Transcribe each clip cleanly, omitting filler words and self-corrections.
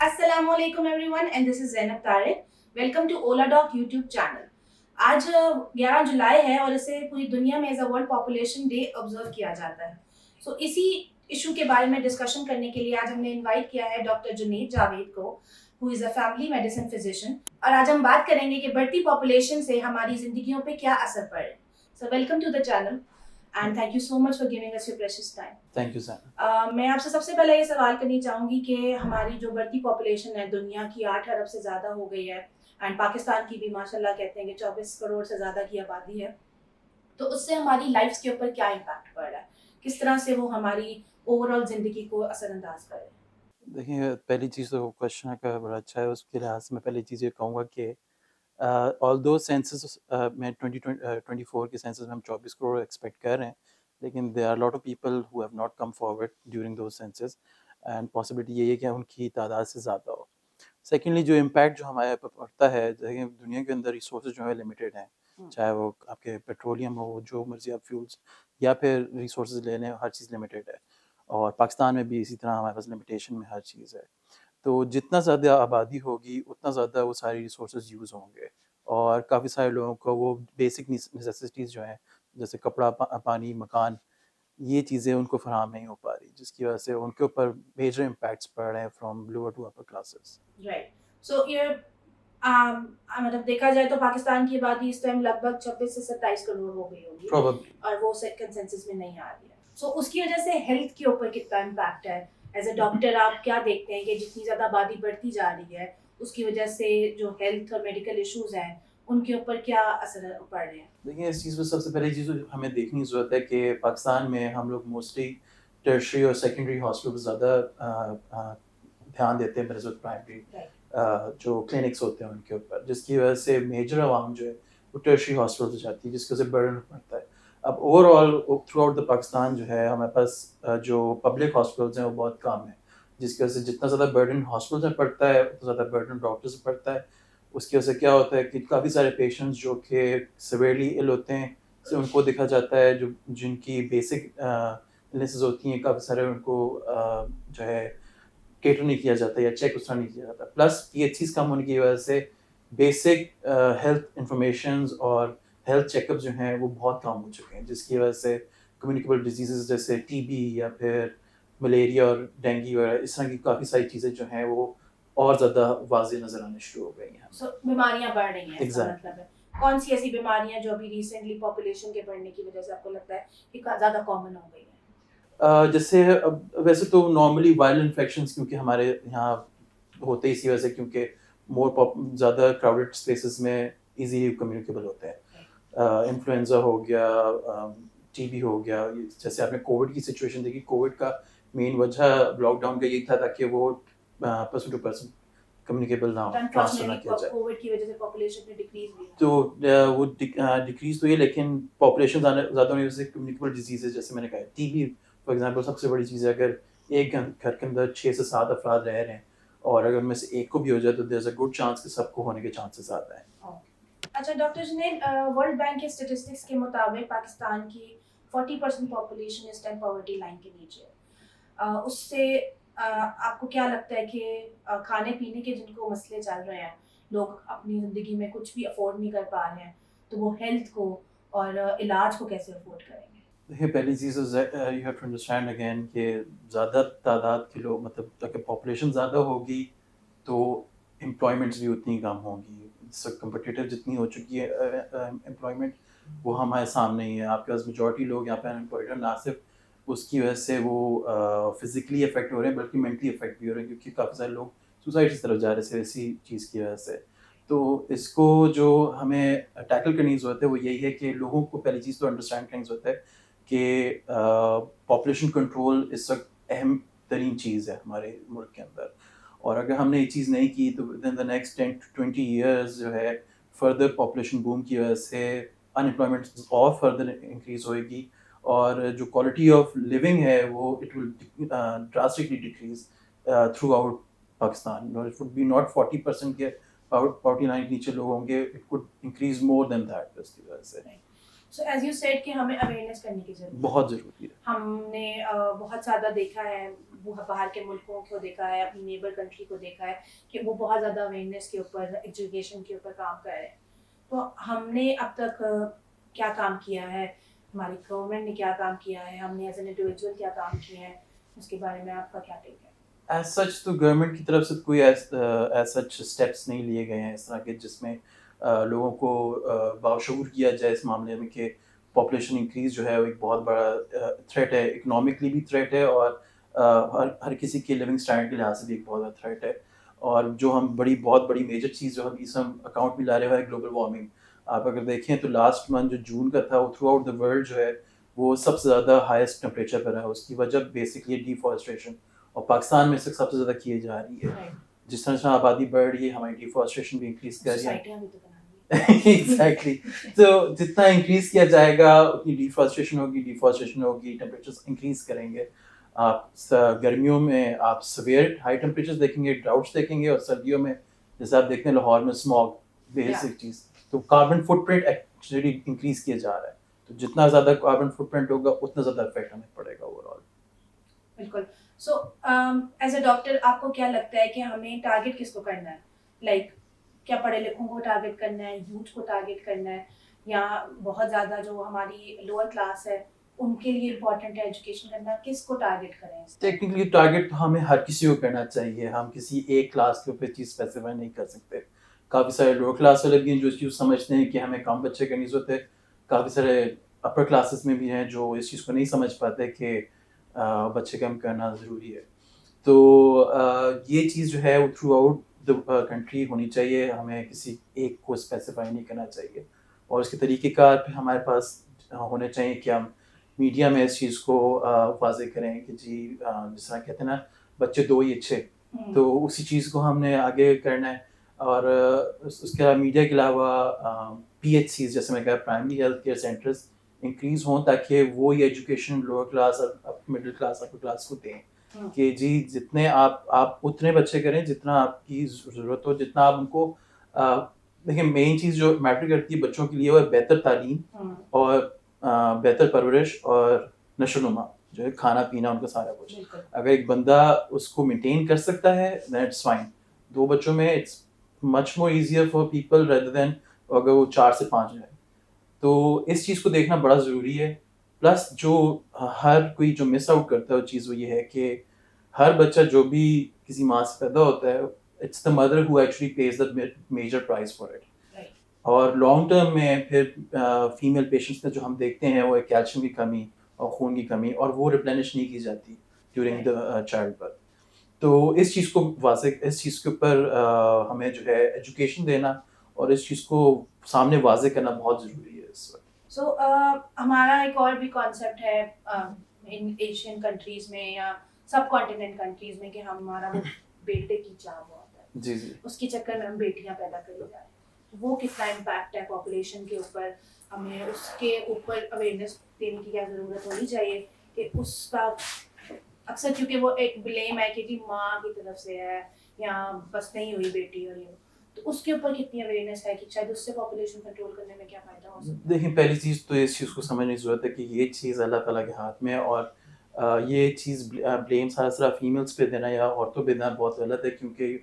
السلام علیکم everyone and this is Zainab Tariq. Welcome to اولا ڈاک یوٹیوب چینل. آج 11 جولائی ہے اور اسے پوری دنیا میں as a world population day observe کیا جاتا ہے. سو اسی ایشو کے بارے میں ڈسکشن کرنے کے لیے آج ہم نے انوائٹ کیا ہے ڈاکٹر جنید جاوید کو, ہو از اے فیملی میڈیسن فزیشین, اور آج ہم بات کریں گے کہ بڑھتی پاپولیشن سے ہماری زندگیوں پہ کیا اثر پڑ رہا ہے. So welcome to the channel and thank you so much for giving us your precious time. Thank you sir. میں آپ سے سب سے پہلے یہ سوال کرنی چاہوں گی کہ ہماری جو بڑھتی پاپولیشن ہے دنیا کی 8 ارب سے زیادہ ہو گئی ہے, اینڈ پاکستان کی بھی ماشاء اللہ کہتے ہیں کہ 24 کروڑ سے زیادہ کی آبادی ہے, تو اس سے ہماری لائفس کے اوپر کیا امپیکٹ پڑ رہا ہے, کس طرح سے وہ ہماری اوور آل زندگی کو اثر انداز کر رہے ہیں. دیکھیے, پہلی چیز تو کوشچن کا بڑا اچھا ہے. اس کے لحاظ سے میں پہلی چیز یہ کہوں گا کہ آل دو سینسس میں 2024 کے سینسس میں ہم 24 کروڑ ایکسپیکٹ کر رہے ہیں, لیکن there are lot of people who have not come forward during those censuses, and possibility یہی ہے کہ ان کی تعداد سے زیادہ ہو. سیکنڈلی, جو امپیکٹ جو ہمارے پہ پڑتا ہے, دیکھیں دنیا کے اندر ریسورسز جو ہے لمیٹیڈ ہیں, چاہے وہ آپ کے پیٹرولیم ہو, جو مرضی آپ فیولس یا پھر ریسورسز لے لیں, ہر چیز لمیٹیڈ ہے. اور پاکستان میں بھی اسی طرح ہمارے پاس لمیٹیشن میں ہر چیز ہے. تو جتنا زیادہ آبادی ہوگی اتنا زیادہ وہ ساری ریسورسز یوز ہوں گے, اور کافی سارے لوگوں کو وہ بیسک نیسیسٹیز جو ہیں جیسے کپڑا, پانی, مکان, یہ چیزیں ان کو فراہم نہیں ہو پا رہی, جس کی وجہ سے ان کے اوپر میجر امپیکٹس پڑ رہے ہیں from lower to upper classes. Right. So یہ مطلب دیکھا جائے تو پاکستان کی آبادی اس ٹائم لگ بھگ 26 سے 27 کروڑ ہو گئی ہوگی, پروبیبلی. اور وہ کنسنسس میں نہیں آ رہی ہے. سو اس کی وجہ سے ہیلتھ کے اوپر کتنا امپیکٹ ہے. ایز اے ڈاکٹر آپ کیا دیکھتے ہیں کہ جتنی زیادہ آبادی بڑھتی جا رہی ہے اس کی وجہ سے جو ہیلتھ اور میڈیکل ایشوز ہیں ان کے اوپر کیا اثر پڑ رہے ہیں. دیکھیں, اس چیز میں سب سے پہلی چیز ہمیں دیکھنے کی ضرورت ہے کہ پاکستان میں ہم لوگ موسٹلی ٹرشری اور سیکنڈری ہاسپٹل زیادہ دھیان دیتے ہیں بنسبت پرائمری جو کلینکس ہوتے ہیں ان کے اوپر, جس کی وجہ سے میجر عوام جو ہے وہ ٹرشری ہاسپٹل سے جاتی ہے, جس کی وجہ سے برڈن پڑتا ہے. اب over all through out the Pakistan جو ہے ہمارے پاس جو پبلک ہاسپٹلس ہیں وہ بہت کم ہیں, جس کی وجہ سے جتنا زیادہ برڈن ہاسپٹل میں پڑتا ہے اتنا زیادہ برڈن ڈاکٹر سے پڑتا ہے. اس کی وجہ سے کیا ہوتا ہے کہ کافی سارے پیشنٹس جو کہ سیویئرلی ill ہوتے ہیں سے ان کو دیکھا جاتا ہے, جو جن کی بیسک النیسز ہوتی ہیں, کافی سارے ان کو جو ہے کیٹر نہیں کیا جاتا یا چیک اس طرح نہیں کیا جاتا. پلس PHCs کم ہونے کی وجہ سے بیسک ہیلتھ انفارمیشنز اور ہیلتھ چیک اپ جو ہیں وہ بہت کم ہو چکے ہیں, جس کی وجہ سے کمیونیکیبل ڈیزیزز جیسے TB یا پھر ملیریا اور ڈینگی وغیرہ اس طرح کی کافی ساری چیزیں جو ہیں وہ اور زیادہ واضح نظر آنے شروع ہو گئی ہیں. سو بیماریاں بڑھ رہی ہیں, اس کا Exactly. مطلب ہے کون سی ایسی بیماریاں جو ابھی ریسنٹلی پاپولیشن کے بڑھنے کی وجہ سے آپ کو لگتا ہے کہ زیادہ کامن ہو گئی ہیں. جیسے ویسے تو نارملی وائرل انفیکشنز کیونکہ ہمارے یہاں ہوتے اسی وجہ سے کیونکہ زیادہ کراؤڈیڈ اسپیسز میں ایزیلی کمیونیکیبل ہوتے ہیں. انفلوئنزا ہو گیا, TB ہو گیا, جیسے آپ نے کووڈ کی سچویشن دیکھی, کووڈ کا مین وجہ لاک ڈاؤن کا یہی تھا تاکہ وہ پرسن ٹو پرسن کمیونیکیبل نہ ہو, ٹرانسفر نہ کیا جائے. کووڈ کی وجہ سے پاپولیشن میں ڈکریز بھی تو وہ ڈکریز تو یہ, لیکن پاپولیشن زیادہ ہونے کی وجہ سے کمیونیکیبل ڈیزیزز جیسے میں نے کہا TB فار ایگزامپل سب سے بڑی چیز ہے. اگر ایک گھر کے اندر 6 سے 7 افراد رہ رہے ہیں اور اگر ان میں سے ایک کو بھی ہو جائے تو دیر از اے گڈ چانس کہ سب کو ہونے کے چانسز زیادہ ہیں. اچھا ڈاکٹر جنید, ورلڈ بینک کے اسٹیٹسٹکس کے مطابق پاکستان کی 40% پاپولیشن اس ٹائم پاورٹی لائن کے نیچے ہے. اس سے آپ کو کیا لگتا ہے کہ کھانے پینے کے جن کو مسئلے چل رہے ہیں, لوگ اپنی زندگی میں کچھ بھی افورڈ نہیں کر پا رہے ہیں, تو وہ ہیلتھ کو اور علاج کو کیسے افورڈ کریں گے؟ دیکھیے, پہلی چیز you have to understand again کہ زیادہ تعداد کے لوگ, مطلب اگر پاپولیشن زیادہ ہوگی تو امپلائمنٹس بھی اتنی کم ہوں گی. کمپٹیٹیو جتنی ہو چکی ہے امپلائمنٹ وہ ہمارے سامنے ہی ہے. آپ کے پاس میجورٹی لوگ یہاں پہ انمپلائڈ ہیں, نہ صرف اس کی وجہ سے وہ فزیکلی افیکٹ ہو رہے ہیں بلکہ مینٹلی افیکٹ بھی ہو رہے ہیں, کیونکہ کافی سارے لوگ سوسائڈ کی طرف جا رہے تھے اسی چیز کی وجہ سے. تو اس کو جو ہمیں ٹیکل کرنے کی ضرورت ہے وہ یہی ہے کہ لوگوں کو پہلی چیز تو انڈرسٹینڈ کرنے کی ضرورت ہے کہ پاپولیشن کنٹرول اس وقت اہم ترین چیز ہے ہمارے ملک کے اندر, اور اگر ہم نے یہ چیز نہیں کی تو with in the next 10 to 20 years جو ہے فردر پاپولیشن بوم کی وجہ سے ان امپلائمنٹ اور فردر انکریز ہوئے گی, اور جو کوالٹی آف لیونگ ہے وہ it will drastically decrease throughout Pakistan. It would be not 40% کے پاورٹی لائن کے نیچے لوگ ہوں گے, it could increase more than that. اس کی وجہ سے سو ایز یو سیڈ کہ ہمیں اویئرنیس کرنے کی ضرورت بہت ضروری ہے. ہم نے بہت زیادہ دیکھا ہے, باہر کے ملکوں کو دیکھا ہے, اپنی نیبر کنٹری کو دیکھا ہے کہ وہ بہت زیادہ اویئرنیس کے اوپر, ایجوکیشن کے اوپر کام کر رہے ہیں. تو ہم نے اب تک کیا کام کیا ہے, ہماری گورنمنٹ نے کیا کام کیا ہے, ہم نے ایز این انڈیویجول کیا کام کیا ہے, اس کے بارے میں آپ کا کیا ٹیک ہے؟ ایز سچ تو گورنمنٹ کی طرف سے کوئی ایز سچ اسٹیپس نہیں لیے گئے ہیں اس طرح کے جس میں لوگوں کو باشعور کیا جائے اس معاملے میں کہ پاپولیشن انکریز جو ہے وہ ایک بہت بڑا تھریٹ ہے, اکنامکلی بھی تھریٹ ہے اور ہر کسی کے لیونگ اسٹینڈرڈ کے لحاظ سے بھی ایک بہت بڑا تھریٹ ہے. اور جو ہم بہت بڑی میجر چیز جو ہم اکاؤنٹ میں لا رہے ہیں گلوبل وارمنگ. آپ اگر دیکھیں تو لاسٹ منتھ جو جون کا تھا وہ تھرو آؤٹ دا ورلڈ جو ہے وہ سب سے زیادہ ہائیسٹ ٹمپریچر پر ہے. اس کی وجہ بیسکلی ڈیفارسٹریشن, اور پاکستان میں سب سے زیادہ کی جا رہی ہے. جس طرح آبادی بڑھ رہی ہے ہماری ڈیفارسٹریشن بھی انکریز کر رہی ہے. ایگزیکٹلی. تو جتنا انکریز کیا جائے گا اتنی ڈیفارسٹریشن ہوگی, ٹیمپریچر انکریز کریں گے. آپ گرمیوں میں آپ سویئر ہائی ٹیمپریچر دیکھیں گے, ڈراؤٹس دیکھیں گے, اور سردیوں میں جیسے آپ دیکھتے ہیں لاہور میں اسموگ بیسک چیز. تو carbon footprint actually increase کیا جا رہا ہے. تو جتنا زیادہ کاربن فٹ پرنٹ ہوگا اتنا زیادہ افیکٹ ہمیں پڑے گا اوور آل. بالکل. سو ایز اے ڈاکٹر آپ کو کیا لگتا ہے کہ ہمیں ٹارگیٹ کس کو کرنا ہے؟ لائک کیا پڑھے لکھوں کو ٹارگیٹ کرنا ہے, یوتھ کو ٹارگیٹ کرنا ہے, یا بہت زیادہ جو ہماری لوور کلاس ہے ان کے لیے امپورٹنٹ ہے ایجوکیشن کرنا, کس کو ٹارگیٹ کریں؟ ٹیکنیکلی ٹارگیٹ ہمیں ہر کسی کو کرنا چاہیے. ہم کسی ایک کلاس کے اوپر چیز اسپیسیفائی نہیں کر سکتے. کافی سارے لوور کلاس والے بھی ہیں جو اس چیز سمجھتے ہیں کہ ہمیں کم بچے کرنے کی ضرورت ہے. کافی سارے اپر کلاسز میں بھی ہیں جو اس چیز کو نہیں سمجھ پاتے کہ بچے کم کرنا ضروری ہے. تو یہ چیز جو ہے وہ تھرو آؤٹ دا کنٹری ہونی چاہیے. ہمیں کسی ایک کو اسپیسیفائی نہیں کرنا چاہیے. اور اس کے طریقہ کار پہ ہمارے پاس ہونے چاہیے کہ ہم میڈیا میں اس چیز کو واضح کریں کہ جی جس طرح کہتے ہیں نا بچے دو ہی اچھے, تو اسی چیز کو ہم نے آگے کرنا ہے. اور اس کے علاوہ میڈیا کے علاوہ پی ایچ سیز جیسے میں کہا primary health care centres increase ہوں تاکہ وہ یہ ایجوکیشن لوور کلاس اور مڈل کلاس اپر کلاس کو دیں کہ جی جتنے آپ اتنے بچے کریں جتنا آپ کی ضرورت ہو, جتنا آپ ان کو دیکھیں. مین چیز جو میٹر کرتی ہے بچوں کے لیے وہ ہے بہتر تعلیم اور بہتر پرورش اور نشو و نما جو ہے کھانا پینا ان کا سارا کچھ. اگر ایک بندہ اس کو مینٹین کر سکتا ہے then it's fine. 2 بچوں میں it's much more easier for people rather than اگر وہ 4 سے 5 ہے. تو اس چیز کو دیکھنا بڑا ضروری ہے. پلس جو ہر کوئی جو مس آؤٹ کرتا ہے وہ چیز وہ یہ ہے کہ ہر بچہ جو بھی کسی ماں سے پیدا ہوتا ہے it's the mother who actually pays the major price for it. اور لانگ ٹرم میں پھر فیمیل پیشنٹس میں جو ہم دیکھتے ہیں وہ کیلشیم کی کمی اور خون کی کمی, اور وہ ریپلینش نہیں کی جاتی ڈیورنگ دا چائلڈ برتھ. تو اس چیز کو اس چیز کے اوپر ہمیں جو ہے ایجوکیشن دینا اور اس چیز کو سامنے واضح کرنا بہت ضروری ہے اس وقت. سو ہمارا ایک اور بھی کانسیپٹ ہے ان ایشین کنٹریز میں یا سب کانٹیننٹ کنٹریز میں کہ ہمارا وہ بیٹے کی چاہ بہت ہے. جی جی. اس کے چکر میں ہم بیٹیاں پیدا کری جا رہے ہیں. وہ کتنا امپیکٹ ہے پاپولیشن کے اوپر, ہمیں اس کے اوپر اویئرنیس دینے کی کیا ضرورت ہونی چاہیے کہ اس کا اکثر کیونکہ وہ ایک بلیم ہے کہ جی ماں کی طرف سے ہے یا بس نہیں ہوئی بیٹی, اور یہ تو اس کے اوپر کتنی اویئرنیس ہے کہ شاید اس سے پاپولیشن کنٹرول کرنے میں کیا فائدہ ہو سکتا ہے؟ دیکھیں پہلی چیز تو اس چیز کو سمجھنے کی ضرورت ہے کہ یہ چیز اللہ تعالیٰ کے ہاتھ میں ہے, اور یہ چیز بلیم سارا صرف فیمیلس پہ دینا یا عورتوں پہ دینا بہت غلط ہے. کیونکہ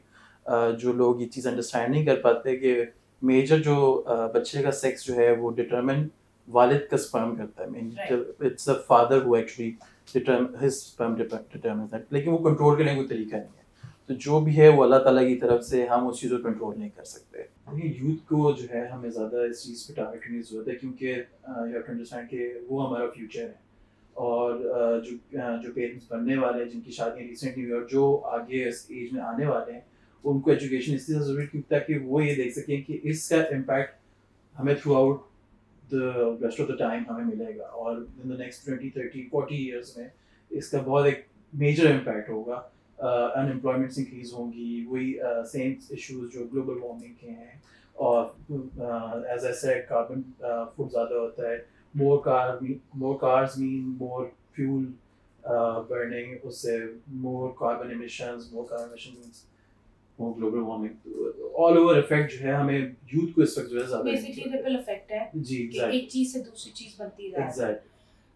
جو لوگ یہ چیز انڈرسٹینڈ نہیں کر پاتے کہ میجر جو بچے کا سیکس جو ہے وہ ڈٹرمن والد کا سپرم کرتا ہے. It's the father who actually his sperm determines that, لیکن وہ کنٹرول کرنے کا کوئی طریقہ نہیں ہے. تو جو بھی ہے وہ اللہ تعالیٰ کی طرف سے, ہم اس چیز کو کنٹرول نہیں کر سکتے. یوتھ کو جو ہے ہمیں زیادہ اس چیز پہ ٹارگیٹ کرنے کی ضرورت ہے کیونکہ یو ہیو ٹو انڈرسٹینڈ کہ وہ ہمارا فیوچر ہے. اور جو پیرنٹس بننے والے ہیں جن کی شادیاں ریسنٹلی ہوئی اور جو آگے اس ایج میں آنے والے ہیں ان کو ایجوکیشن اس لیے ضروری ہے تاکہ وہ یہ دیکھ سکیں کہ اس کا امپیکٹ ہمیں through out the rest of the time ہمیں ملے گا, اور ان دا نیکسٹ 20, 30, 40 ایئرس میں اس کا بہت ایک میجر امپیکٹ ہوگا. ان امپلائمنٹس انکریز ہوں گی, وہی سیم ایشوز جو گلوبل وارمنگ کے ہیں, اور as I said carbon foot زیادہ ہوتا ہے. more cars mean more fuel burning, اس سے more carbon emissions means وہ global warming all over effect جو ہے ہمیں یوتھ کو اس وقت جو ہے زیادہ بیسکلی ریپل افیکٹ ہے جی کہ ایک چیز سے دوسری چیز بنتی جا رہی ہے. ایگزیکٹ.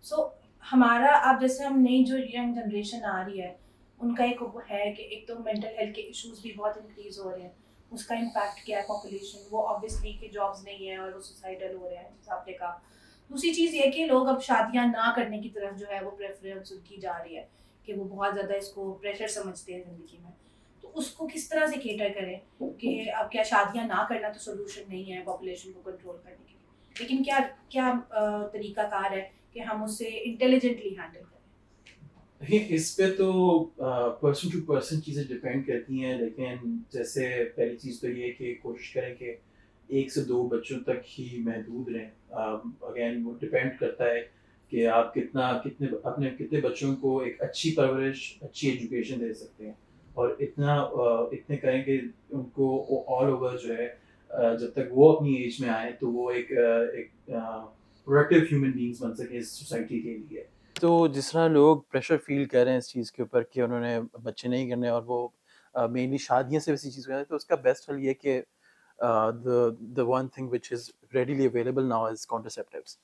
سو ہمارا اب جیسے ہم نئی جو ینگ جنریشن آ رہی ہے ان کا ایک وہ ہے کہ ایک تو مینٹل ہیلتھ کے ایشوز بھی بہت انکریز ہو رہے ہیں, اس کا امپیکٹ کیا ہے پاپولیشن, وہ آبویسلی کہ جابس نہیں ہیں اور وہ سوسائڈل ہو رہے ہیں جیسے آپ نے کہا. دوسری چیز یہ کہ لوگ اب شادیاں نہ کرنے کی طرف جو ہے وہ پریفرنس کی جا رہی ہے کہ وہ بہت زیادہ اس کو پریشر سمجھتے ہیں زندگی میں. تو اس کو کس طرح سے کیٹر کریں کہ اب کیا شادیاں نہ کرنا تو سولوشن نہیں ہے پاپولیشن کو کنٹرول کرنے کے لیے, لیکن کیا کیا طریقہ کار ہے کہ ہم اسے انٹیلیجنٹلی ہینڈل کریں. اس پہ تو پرسن ٹو پرسن چیزیں ڈپینڈ کرتی ہیں, لیکن جیسے پہلی چیز تو یہ کہ کوشش کریں کہ 1 سے 2 بچوں تک ہی محدود رہیں. اگین وہ ڈپینڈ کرتا ہے کہ آپ کتنے بچوں کو ایک اچھی پرورش, اچھی ایجوکیشن دے سکتے ہیں, اور اتنے کریں کہ ان کو آل اوور جو ہے جب تک وہ اپنی ایج میں آئیں تو وہ ایک پروڈکٹیو ہیومن بینگس بن سکیں اس سوسائٹی کے لیے. تو جس طرح لوگ پریشر فیل کر رہے ہیں اس چیز کے اوپر کہ انہوں نے بچے نہیں کرنے, اور وہ مینلی شادیاں سے ویسی چیز کریں, تو اس کا بیسٹ حل یہ کہ the one thing which is readily available now is contraceptives.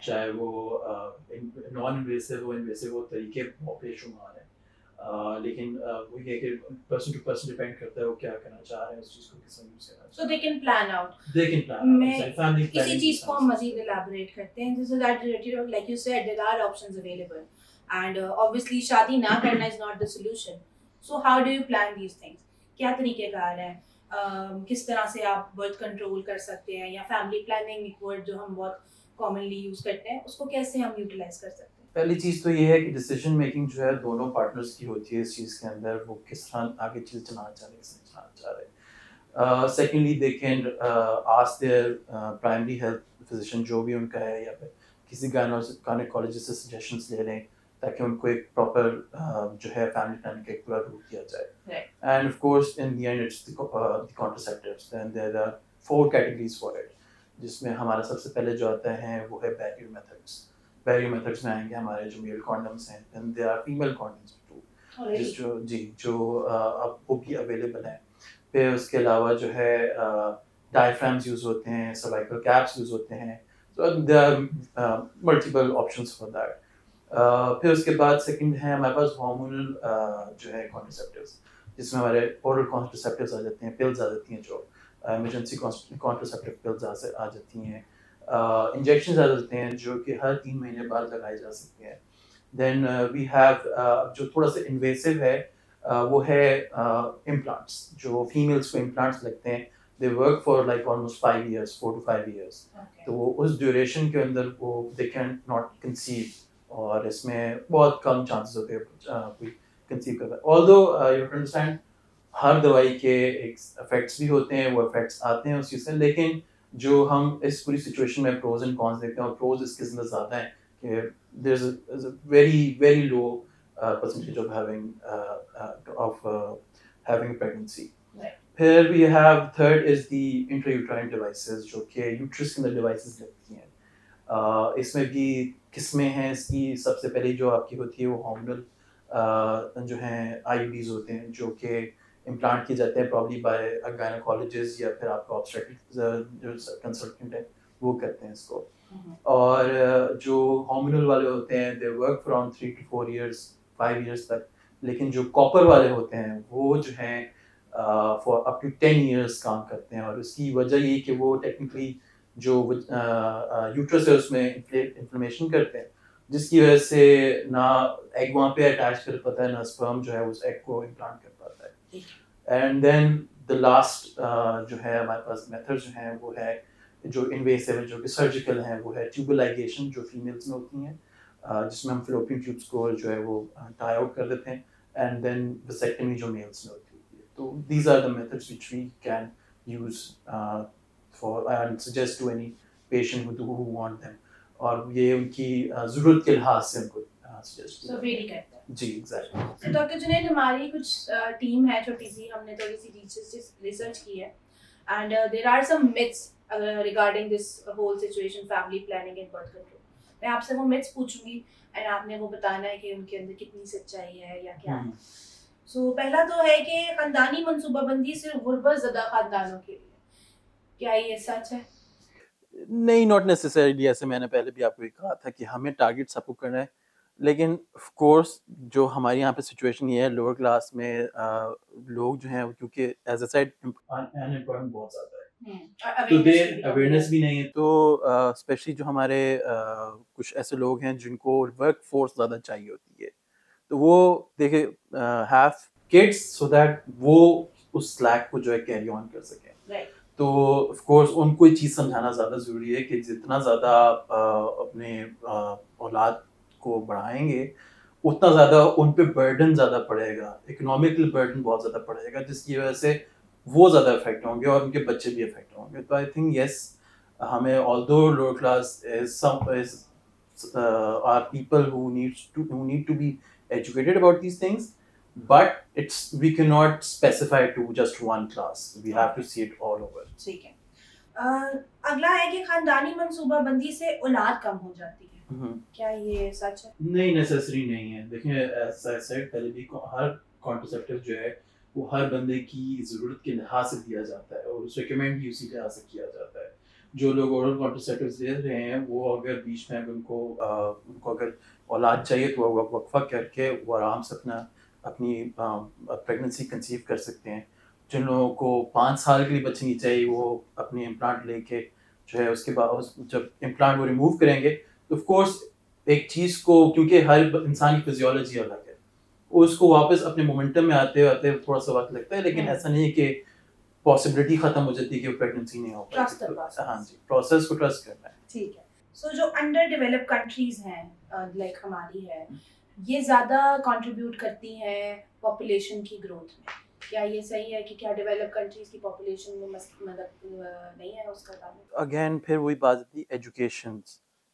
چاہے وہ نان انویسو ہو, انویسو ہو, طریقے بے شمار ہیں, لیکن وہ یہ کہ پرسن ٹو پرسن ڈپینڈ کرتا ہے وہ کیا کرنا چاہ رہے ہیں, اس چیز کو کس طرح یوز کرنا چاہ So they can plan out. They can plan out. میں Family اسی planning چیز کو ہم مزید elaborate کرتے ہیں. So that like you said there are options available and obviously شادی نہ کرنا is not the solution. So how do you plan these things? کیا طریقہ کار ہے, کس طرح سے آپ برتھ کنٹرول کر سکتے ہیں, یا فیملی پلاننگ ایک ورڈ جو ہم بہت کامنلی یوز کرتے ہیں اس کو کیسے ہم یوٹیلائز کر سکتے ہیں. پہلی چیز تو یہ ہے کہ ڈیسیجن میکنگ جو ہے دونوں پارٹنرز کی ہوتی ہے اس چیز کے اندر, وہ کس طرح آگے چیز چلانا چاہ رہے ہیں, کس طرح چلانا چاہ رہے ہیں. Secondly they can ask their primary health physician جو بھی ان کا ہے, یا پھر کسی گائنیکالوجسٹ سے سجیشنس لے لیں تاکہ ان کو ایک پراپر جو ہے فیملی پلاننگ کا ایک پورا روٹ دیا جائے. And of course in the end it's the contraceptives, then there are 4 categories for it, جس میں ہمارا سب سے پہلے جو آتا ہے وہ ہے بیریئر میتھڈس. بیریئر میتھڈس میں آئیں گے ہمارے جو میل کانڈمس ہیں, then there are female condoms too, جو اب وہ بھی اویلیبل ہیں. پھر اس کے علاوہ جو ہے ڈائفرامز یوز ہوتے ہیں, سروائکل کیپس یوز ہوتے ہیں, so there are multiple options for that. پھر اس کے بعد سیکنڈ ہے ہمارے پاس ہارمونل جو ہے کانٹراسیپٹیوز, جس میں ہمارے اورل کانٹراسیپٹیوز آ جاتے ہیں, پلز آ جاتی ہیں, جو ایمرجنسی کانٹراسیپٹیو پلز آ جاتی ہیں, انجیکشنز آ جاتے ہیں جو کہ ہر 3 مہینے بعد لگائے جا سکتے ہیں. دین وی ہیو جو تھوڑا سا انویسو ہے وہ ہے امپلانٹس, جو فیمیلس کو امپلانٹس لگتے ہیں. They work for like almost 5 years, 4 to 5 years. تو وہ اس ڈیوریشن کے اندر وہ دے کین ناٹ کنسیو, اور اس میں بہت کم چانسز ہوتے ہیں کوئی کنسیو کرتا ہے. آلدو یو انڈرسٹینڈ ہر دوائی کے ایک افیکٹس بھی ہوتے ہیں, وہ افیکٹس آتے ہیں اس چیز سے, لیکن جو ہم اس پوری سچویشن میں پروز اینڈ کونس دیکھتے ہیں, اور پروز اس کے اندر زیادہ ہیں کہ there is a very low percentage of having a pregnancy. پھر we have third is the intrauterine devices, جو کہ یوٹرس کے اندر ڈیوائسز لگتی ہیں. اس میں بھی قسمیں ہیں اس کی. سب سے پہلے جو آپ کی ہوتی ہے وہ ہارمونل جو ہیں IUDs ہوتے ہیں, جو کہ امپلانٹ کیے جاتے ہیں پرابلی بائی گائنیکالوجسٹ, یا پھر آپ کا آبسٹریٹک جو کنسلٹنٹ ہے وہ کرتے ہیں اس کو. اور جو ہارمونل والے ہوتے ہیں they work from 3 to 4 years, 5 years تک. لیکن جو کاپر والے ہوتے ہیں وہ جو ہیں فار اپ ٹو 10 years کام کرتے ہیں, اور اس کی وجہ یہ کہ وہ ٹیکنیکلی جو یوٹرس ہے اس میں انفلمیشن کرتے ہیں, جس کی وجہ سے نہ ایگ وہاں پہ اٹیچ کر پاتا ہے, نہ اسپرم جو ہے اس ایگ کو امپلانٹ کر پاتا ہے. اینڈ دین دا لاسٹ جو ہے ہمارے پاس میتھڈ جو ہیں وہ ہے جو انویسو ہے, جو کہ سرجیکل ہیں, وہ ہے ٹیوبل لائگیشن جو فیمیلس میں ہوتی ہیں, جس میں ہم فلوپین ٹیوبس کو جو ہے وہ ٹائی آؤٹ کر دیتے ہیں, اینڈ دین ویسیکٹمی جو میلس میں ہوتی ہے. تو these are the methods which we can use for and suggest to any patient who want them, اور یہ ان کی ضرورت کے لحاظ سے ان کو سجیسٹ کرتا ہے. جی ایگزیکٹلی. تو ڈاکٹر جنید, ہماری کچھ ٹیم ہے چھوٹی سی, ہم نے تھوڑی سی ریسرچ کی ہے, and there are some myths regarding this whole situation, family planning and birth control. میں آپ سے وہ myths پوچھوں گی اینڈ آپ نے وہ بتانا ہے کہ ان کے اندر کتنی سچائی ہے یا کیا ہے. سو پہلا تو ہے کہ خاندانی منصوبہ بندی صرف غربت زدہ خاندانوں کے لیے، کیا یہ سچ ہے؟ نہیں، ناٹ نیسسریلی. ایسے میں نے پہلے بھی آپ کو یہ کہا تھا کہ ہمیں ٹارگیٹ سب کو کرنا ہے، لیکن آف کورس جو ہمارے یہاں پہ سچویشن یہ ہے لوور کلاس میں لوگ جو ہیں کیونکہ as a side in employment بہت زیادہ ہے، تو دیر اویئرنیس بھی نہیں ہے، تو اسپیشلی جو ہمارے کچھ ایسے لوگ ہیں جن کو ورک فورس زیادہ چاہیے ہوتی ہے، تو وہ دیکھے ہیو کڈس سو دیٹ وہ اس سلیک کو جو ہے کیری آن کر سکیں. تو آف کورس ان کو یہ چیز سمجھانا زیادہ ضروری ہے کہ جتنا زیادہ اپنے اولاد کو بڑھائیں گے اتنا زیادہ ان پہ برڈن زیادہ پڑے گا، اکنامیکل برڈن بہت زیادہ پڑے گا، جس کی وجہ سے وہ زیادہ افیکٹ ہوں گے اور ان کے بچے بھی افیکٹ ہوں گے. تو آئی تھنک یس، ہمیں although lower class are people who need to be educated about these things, but we cannot specify to just one class. We have to see it all over. ٹھیک ہے. اگلا ہے کہ خاندانی منصوبہ بندی سے اولاد کم ہو جاتی ہے، کیا یہ سچ ہے؟ نہیں، نیسسری نہیں ہے. دیکھیں ایز آئی سیڈ پہلے بھی، ہر کانٹرسیپٹیو جو ہے وہ ہر بندے کی ضرورت کے لحاظ سے دیا جاتا ہے اور ریکمینڈ بھی اسی لحاظ سے کیا جاتا ہے. جو لوگ اورل کانٹرسیپٹیوز لے رہے ہیں وہ اگر بیچ میں ان کو اگر اولاد چاہیے تو وہ وقفہ کر کے وہ آرام سے اپنی پریگننسی کنسیو کر سکتے ہیں. جن لوگوں کو 5 سال کے لیے بچے نہیں چاہیے وہ اپنی امپلانٹ لے کے جو ہے اس کے بعد جب امپلانٹ وہ ریموو کریں گے تو آف کورس ایک چیز کو، کیونکہ ہر انسان کی فزیولوجی الگ ہے، اس کو واپس اپنے مومنٹم میں آتے آتے تھوڑا سا وقت لگتا ہے، لیکن ایسا نہیں ہے کہ پاسبلٹی ختم ہو جاتی ہے کہ وہ پریگننسی نہیں ہو پاتی. ہاں جی، پروسیس کو ٹرسٹ کرنا ہے. ٹھیک ہے. سو جو انڈر ڈیولپ کنٹریز ہیں لائک ہماری ہے، یہ زیادہ کنٹریبیوٹ کرتی ہیں پاپولیشن کی گروتھ میں، کیا یہ صحیح ہے کہ کیا ڈیولپ کنٹریز کی پاپولیشن میں مدد نہیں ہے اس کا تعلق؟ اگین پھر وہی بات آتی ہے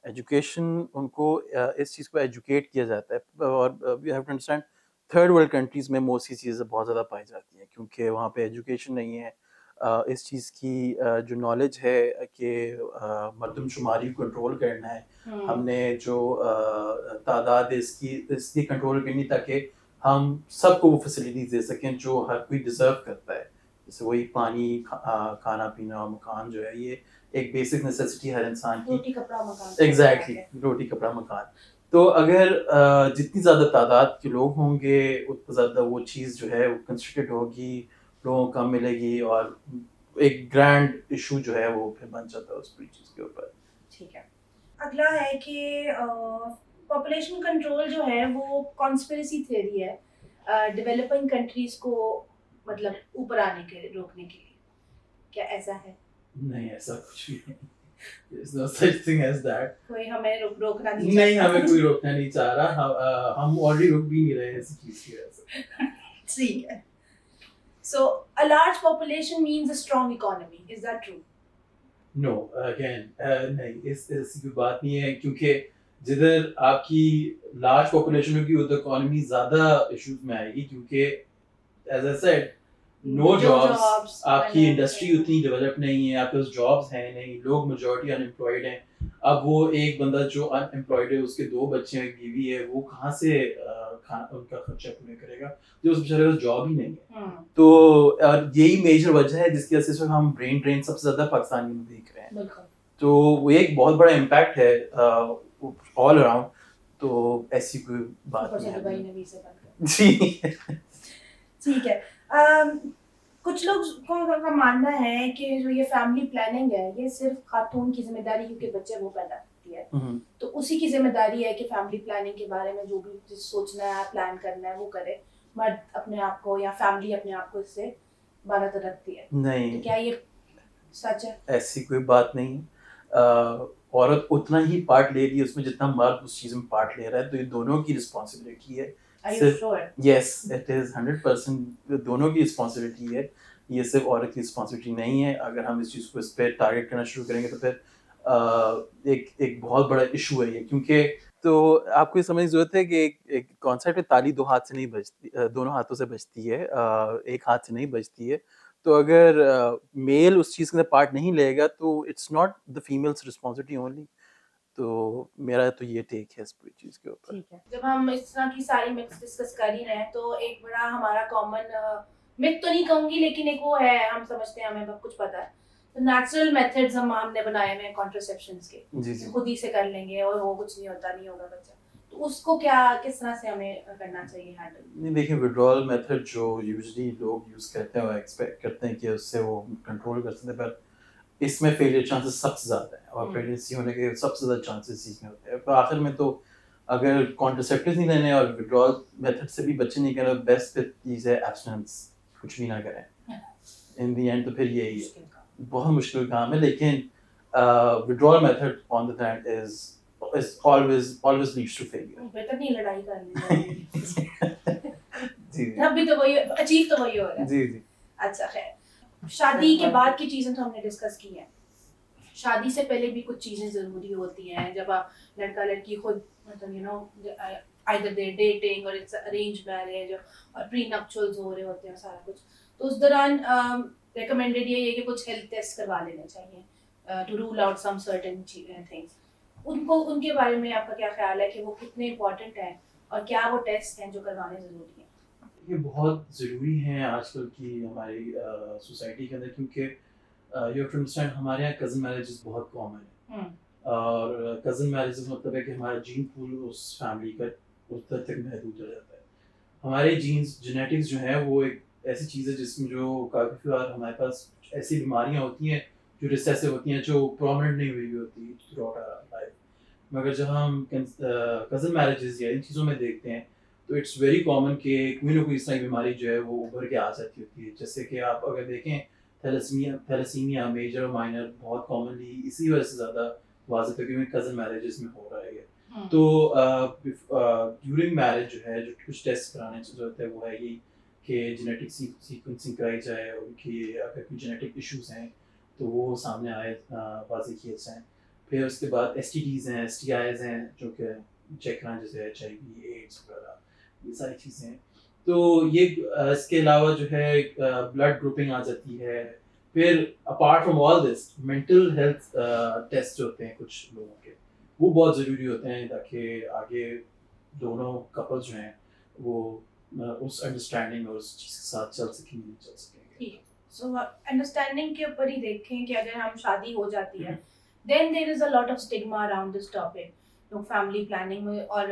ایجوکیشن ان کو اس چیز کو ایجوکیٹ کیا جاتا ہے، اور we have to understand third world countries میں موسٹلی چیزیں بہت زیادہ پائی جاتی ہیں کیونکہ وہاں پہ ایجوکیشن نہیں ہے. اس چیز کی جو نالج ہے کہ مردم شماری کو کنٹرول کرنا ہے، ہم نے جو تعداد ہے اس کی کنٹرول کرنی تاکہ ہم سب کو وہ فیسلٹیز دے سکیں جو ہر کوئی ڈیزرو کرتا ہے. جیسے وہی پانی، کھانا پینا، مکان جو ہے یہ ایک بیسک نیسیسٹی ہر انسان کی. روٹی کپڑا مکان. ایگزیکٹلی، روٹی کپڑا مکان. تو اگر جتنی زیادہ تعداد کے لوگ ہوں گے اتنا زیادہ وہ چیز جو ہے وہ کنسٹرکٹڈ ہوگی، لوگوں کو کم ملے گی، اور ایک گرینڈ ایشو جو ہے وہ پھر بن جاتا ہے اس پوری چیز کے اوپر. ٹھیک ہے. اگلا ہے کہ پاپولیشن کنٹرول جو ہے وہ کانسپریسی تھیوری ہے ڈیولپنگ کنٹریز کو مطلب اوپر آنے کے روکنے کے لیے، کیا ایسا ہے؟ نہیں، ایسا کچھ بھی نہیں. There's no such thing as that. کوئی ہمیں روکنا نہیں نہیں، ہمیں کوئی روکنا نہیں چاہ رہا، ہم آلریڈی رک بھی نہیں رہے ایسی چیز کی وجہ سے. ٹھیک ہے. So a large population means a strong economy. Is that true? No, again, نہیں، ایسی کوئی بات نہیں ہے، کیونکہ جدھر آپ کی لارج پاپولیشن ہوگی ادھر اکانومی زیادہ ایشوز میں آئے گی، کیونکہ as I said no jobs, آپ کی انڈسٹری اتنی ڈیولپ نہیں ہے، آپ کے پاس جابس ہیں نہیں، لوگ میجورٹی ان امپلائڈ ہیں. اب وہ ایک بندہ جو ان امپلائڈ ہے، اس کے 2 بچے ہیں، ایک بیوی ہے، وہ کہاں سے ان کا خرچہ پورا کرے گا جو اس بیچارے پاس جاب ہی نہیں ہے. تو یہی میجر وجہ ہے جس کی وجہ سے ہم برین ڈرین سب سے زیادہ پاکستان میں دیکھ رہے ہیں. تو وہ ایک بہت بڑا امپیکٹ ہے آل اراؤنڈ. تو ایسی کوئی بات نہیں ہے. جی ٹھیک ہے. کچھ لوگ کا ماننا ہے کہ جو یہ فیملی پلاننگ ہے یہ صرف خاتون کی ذمہ داری، کیونکہ بچے وہ پیدا کرتی ہے تو اسی کی ذمہ داری ہے کہ فیملی پلاننگ کے بارے میں جو بھی سوچنا ہے، پلان کرنا ہے وہ کرے، مرد اپنے آپ کو یا فیملی اپنے آپ کو اس سے بالاتر رکھتی ہے. نہیں، تو کیا یہ سچ ہے؟ ایسی کوئی بات نہیں. عورت اتنا ہی پارٹ لے رہی ہے اس میں جتنا مرد اس چیز میں پارٹ لے رہا ہے، تو یہ دونوں کی رسپانسبلٹی ہے. یس، اٹ از 100% دونوں کی رسپانسبلٹی ہے، یہ صرف عورت کی رسپانسبلٹی نہیں ہے. اگر ہم اس چیز کو اس پہ ٹارگیٹ کرنا شروع کریں گے تو پھر ایک بہت بڑا ایشو ہے یہ. کیونکہ تو آپ کو یہ سمجھنے کی ضرورت ہے کہ ایک کانسیپٹ ہے، تالی 2 ہاتھ سے نہیں بجتی، دونوں ہاتھوں سے بجتی ہے، ایک ہاتھ سے نہیں بجتی ہے. تو اگر میل اس چیز کے اندر پارٹ نہیں لے گا تو it's not the female's responsibility only. تو میرا تو یہ ٹیک ہے اس پوری چیز کے اوپر. ٹھیک ہے. جب ہم اس طرح کی ساری متس ڈسکس کر ہی رہے ہیں تو ایک بڑا ہمارا کامن مت تو نہیں کہوں گی لیکن ایک وہ ہے, ہم سمجھتے ہیں ہمیں بہت کچھ پتا ہے, تو نیچرل میتھڈز ہم نے بنائے ہوئے ہیں کانٹرسیپشنز کے, خود ہی سے کر لیں گے اور وہ کچھ نہیں ہوتا, نہیں ہوگا بچہ, تو اس کو کیا کس طرح سے ہمیں کرنا چاہیے ہینڈل؟ نہیں دیکھیں, وڈرال میتھڈ جو یوزلی لوگ یوز کرتے ہیں وہ ایکسپیکٹ کرتے ہیں کہ اس سے وہ کنٹرول کر سکتے ہیں, پر اس میں فیلئر چانسز سب سے زیادہ ہیں, اور پریگنینسی ہونے کے سب سے زیادہ چانسز اس میں ہوتے ہیں. پر آخر میں تو اگر کانٹرسیپٹیوز نہیں لینے اور وڈرال میتھڈ سے بھی بچے نہیں کریں, بیسٹ چیز ہے ایبسٹیننس, کچھ بھی نہ کریں. ان دی اینڈ تو پھر یہی ہے, بہت مشکل کام ہے, لیکن withdrawal method on the hand is always leads to failure. بہتر نہیں لڑائی کرنی جی اب بھی تو وہی اچیو تو وہی ہو رہا ہے. جی جی. اچھا خیر, شادی کے بعد کی چیزیں تو ہم نے ڈسکس کی ہیں, شادی سے پہلے بھی کچھ چیزیں ضروری ہوتی ہیں, جب لڑکا لڑکی خود مطلب you know either they're dating or it's arranged marriage اور پری نپچولز ہو رہے ہوتے ہیں سارا کچھ, تو اس دوران ریکمینڈیڈ یہ ہے کہ کچھ ہیلتھ ٹیسٹ کروا لینے چاہیے to roll out some certain things. ان کے بارے میں آپ کا کیا خیال ہے کہ وہ کتنے امپورٹنٹ ہیں اور کیا وہ ٹیسٹ ہیں جو کروانے ضروری ہیں؟ یہ بہت ضروری ہیں آج کل کی ہماری سوسائٹی کے اندر, کیونکہ یو ہیو ٹو انڈرسٹینڈ ہمارے یہاں کزن میرجز بہت کامن ہیں, اور کزن میرجز مطلب ہے کہ ہمارا جین پول اس فیملی کا اس حد تک محدود ہو جاتا ہے. ہمارے جینس جینیٹکس جو ہیں وہ ایک ایسی چیز ہے جس میں جو کافی بار ہمارے پاس ایسی بیماریاں ہوتی ہیں جو ریسیسو ہوتی ہیں, جو پرومننٹ نہیں ہوئی ہوتی تھرو آؤٹ آور لائف. مگر جب ہم کزن میرجز یا ان چیزوں میں دیکھتے ہیں تو اٹس ویری کامن کہ کوئی نہ کوئی اس طرح کی بیماری جو ہے وہ ابھر کے آ جاتی ہوتی ہے. جیسے کہ آپ اگر دیکھیں تھیلیسیمیا میجر اور مائنر بہت کامنلی اسی وجہ سے زیادہ واضح ہے کیونکہ کزن میرجز میں ہو رہا ہے. تو ڈیورنگ میرج جو ہے جو کچھ ٹیسٹ کرانے کی ضرورت ہے وہ ہے یہ کہ جینیٹک سیکوینسنگ کرائی جائے, اور ان کی اگر کوئی جینیٹک ایشوز ہیں تو وہ سامنے آئے, واضح کیے جائیں. پھر اس کے بعد ایس ٹی ڈیز ہیں, ایس ٹی آئیز ہیں جو کہ چیک کرانا, جیسے ایچ آئی وی, ایڈس وغیرہ, یہ ساری چیزیں ہیں. تو یہ اس کے علاوہ جو ہے بلڈ گروپنگ آ جاتی ہے. پھر apart from all this mental health test ہوتے ہیں کچھ لوگوں کے, وہ بہت ضروری ہوتے ہیں تاکہ آگے دونوں کپل جو ہیں وہ اس انڈرسٹینڈنگ اور اس چیز کے ساتھ چل سکیں گے, چل سکیں گے. سو انڈرسٹینڈنگ کے اوپر ہی دیکھیں کہ اگر ہم شادی ہو جاتی ہے then there is a lot of stigma around this topic. لوگ فیملی پلاننگ میں اور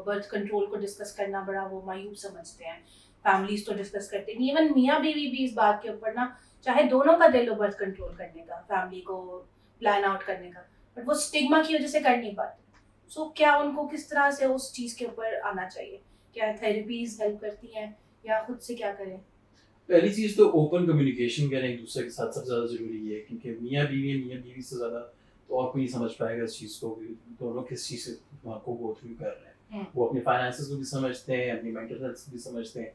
برتھ کنٹرول کو ڈسکس کرنا بڑا وہ مایوب سمجھتے ہیں. فیملیز تو ڈسکس کرتے نہیں, ایون میاں بیوی بھی اس بات کے اوپر نا, چاہے دونوں کا دل ہو برتھ کنٹرول کرنے کا, فیملی کو پلان آؤٹ کرنے کا, بٹ وہ اسٹگما کی وجہ سے کر نہیں پاتے. سو کیا ان کو کس طرح سے اس چیز کے اوپر آنا چاہیے؟ کیا تھیراپیز ہیلپ کرتی ہیں یا خود سے کیا کریں؟ پہلی چیز تو اوپن کمیونیکیشن کریں ایک دوسرے کے ساتھ, سب سے زیادہ ضروری ہے, کیونکہ میاں بیوی سے زیادہ تو اور کوئی نہیں سمجھ پائے گا اس چیز کو کہ دونوں کس چیز سے کو گو تھرو کر رہے ہیں. وہ اپنے فائنانسز کو بھی سمجھتے ہیں, اپنی مینٹل ہیلتھ کو بھی سمجھتے ہیں,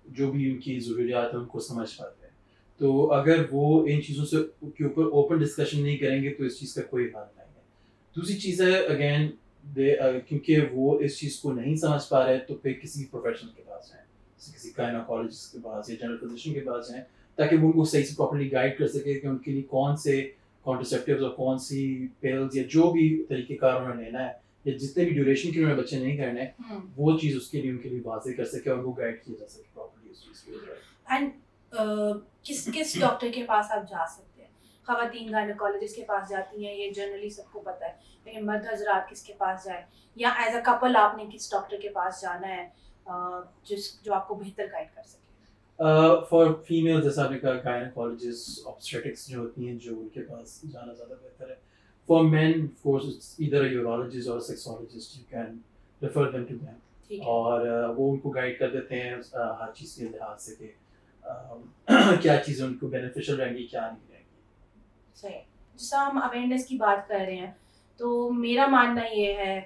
جو بھی ان کی ضروریات ہیں ان کو سمجھ پاتے ہیں. تو اگر وہ ان چیزوں سے کے اوپر اوپن ڈسکشن نہیں کریں گے تو اس چیز کا کوئی حل نہیں ہے. دوسری چیز ہے اگین کیونکہ وہ اس چیز کو نہیں سمجھ پا رہے تو پھر کسی پروفیشنل کے پاس جائیں, کسی گائنیکالوجسٹ کے پاس یا جنرل فزیشین کے پاس جائیں, تاکہ وہ ان کو صحیح سے پراپرلی گائڈ کر سکے کہ ان کے لیے کون سے کانٹرسیپٹیوز اور کون سی پیلز یا جو بھی طریقہ کار انہوں نے لینا ہے یا جتنے بھی ڈیوریشن کے انہوں نے بچے نہیں کرنے, وہ چیز اس کے لیے ان کے لیے واضح کر سکے اور ان کو گائڈ کیا جا سکے پراپرلی اس چیز کے اوپر. اینڈ کس ڈاکٹر کے پاس آپ جا سکتے ہیں؟ خواتین گائنیکالوجسٹ کے پاس جاتی ہیں, یہ جنرلی سب کو پتہ ہے, لیکن مرد حضرات کس کے پاس جائیں, یا ایز اے کپل آپ نے کس ڈاکٹر کے پاس جانا ہے جو آپ کو بہتر گائڈ کر سکے؟ فار فیمیل جیسا آپ نے کہا گائنیکالوجسٹ آبسٹریٹکس جو ہوتی ہیں جو ان کے پاس جانا زیادہ بہتر ہے. For men of course it's either urologist اور sexologist, you can refer them to them, اور وہ ان کو گائڈ کر دیتے ہیں ہر چیز کے لحاظ سے کہ کیا چیزیں ان کو بینیفیشل رہیں گی, کیا نہیں رہیں گی. صحیح. جیسا ہم اویئرنیس کی بات کر رہے ہیں تو میرا ماننا یہ ہے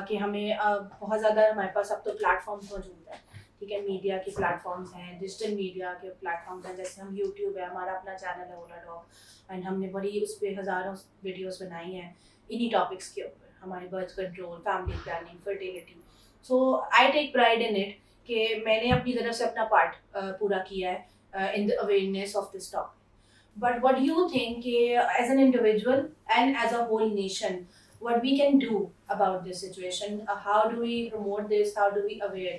کہ ہمیں بہت زیادہ ہمارے پاس اب تو پلیٹ فارمس موجود ہیں, ٹھیک ہے, میڈیا کے پلیٹ فارمس ہیں, ڈیجیٹل میڈیا کے پلیٹ فارمس ہیں, جیسے ہم یوٹیوب ہے, ہمارا اپنا چینل ہے اولا ڈاگ, اینڈ ہم نے بڑی اس پہ ہزاروں ویڈیوز بنائی ہیں انہی ٹاپکس کے اوپر, ہمارے birth control, family planning, fertility. So I take pride in it کہ میں نے اپنی طرف سے اپنا پارٹ پورا کیا ہے in the awareness of this topic. But what you think کہ as an individual and as a whole nation what we can do about this situation, how do we promote this, how do we aware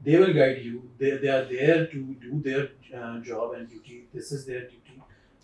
They will guide you. They are there to do their job and duty. This is their duty.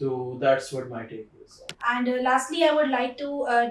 So that's what my take is. And lastly, I would like to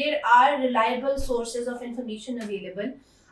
there are reliable sources of information available.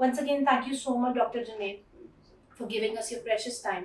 Once again, thank you so much, Dr. Junaid, for giving us your precious time.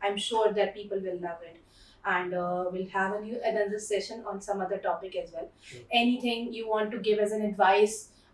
I'm sure that people will love it. And we'll have another session on some other topic as well. Sure. Anything you want to give as an advice?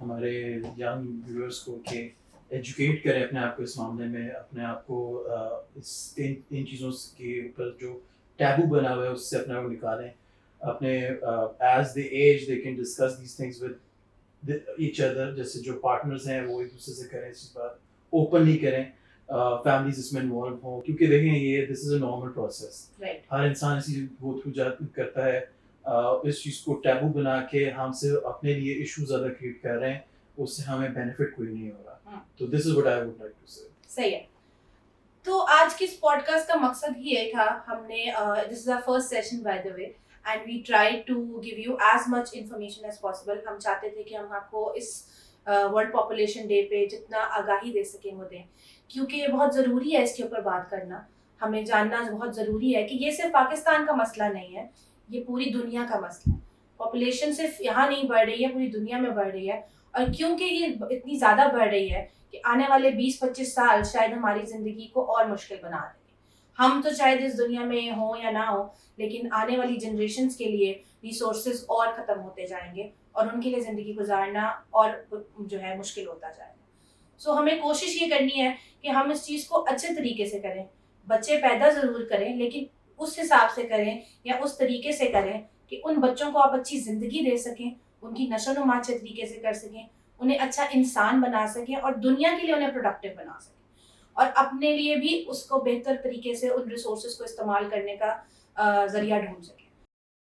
ہمارے young viewers کو کہ educate کریں اپنے آپ کو اس معاملے میں, اپنے آپ کو ان چیزوں کے اوپر جو ٹیبو بنا ہوا ہے اس سے اپنے آپ کو نکالیں. اپنے as they age they can discuss these things with each other, جیسے جو پارٹنرز ہیں وہ ایک دوسرے سے کریں اس چیز بات اوپنلی کریں, فیملیز اس میں انوالو ہوں, کیونکہ دیکھیں یہ دس از اے نارمل پروسیس, ہر انسان اسی گو تھرو کرتا ہے. اس چیز کو ٹیبو بنا کے ہم سے اپنے لیے ایشو زیادہ کریٹ کر رہے ہیں, اس سے ہمیں بینیفٹ کوئی نہیں ہو رہا. تو this is what I would like to say. صحیح ہے. تو آج کی اس پوڈ کاسٹ کا مقصد یہ تھا, ہم نے this is our first session by the way and we try to give you as much information as possible. ہم چاہتے تھے کہ ہم آپ کو اس ورلڈ پاپولیشن ڈے پہ جتنا آگاہی دے سکیں وہ دیں, کیونکہ یہ بہت ضروری ہے اس کے اوپر بات کرنا. ہمیں جاننا بہت ضروری ہے کہ یہ صرف پاکستان کا مسئلہ نہیں ہے, یہ پوری دنیا کا مسئلہ ہے. پاپولیشن صرف یہاں نہیں بڑھ رہی ہے, پوری دنیا میں بڑھ رہی ہے, اور کیونکہ یہ اتنی زیادہ بڑھ رہی ہے کہ آنے والے 20-25 سال شاید ہماری زندگی کو اور مشکل بنا دیں گے. ہم تو شاید اس دنیا میں ہوں یا نہ ہوں, لیکن آنے والی جنریشنز کے لیے ریسورسز اور ختم ہوتے جائیں گے اور ان کے لیے زندگی گزارنا اور جو ہے مشکل ہوتا جائے گا. سو ہمیں کوشش یہ کرنی ہے کہ ہم اس چیز کو اچھے طریقے سے کریں. بچے پیدا ضرور کریں, لیکن اس حساب سے کریں یا اس طریقے سے کریں کہ ان بچوں کو آپ اچھی زندگی دے سکیں, ان کی نشو و نما اچھے طریقے سے کر سکیں, انہیں اچھا انسان بنا سکیں اور دنیا کے لیے انہیں پروڈکٹیو بنا سکیں, اور اپنے لیے بھی اس کو بہتر طریقے سے ان ریسورسز کو استعمال کرنے کا ذریعہ ڈھونڈ سکیں.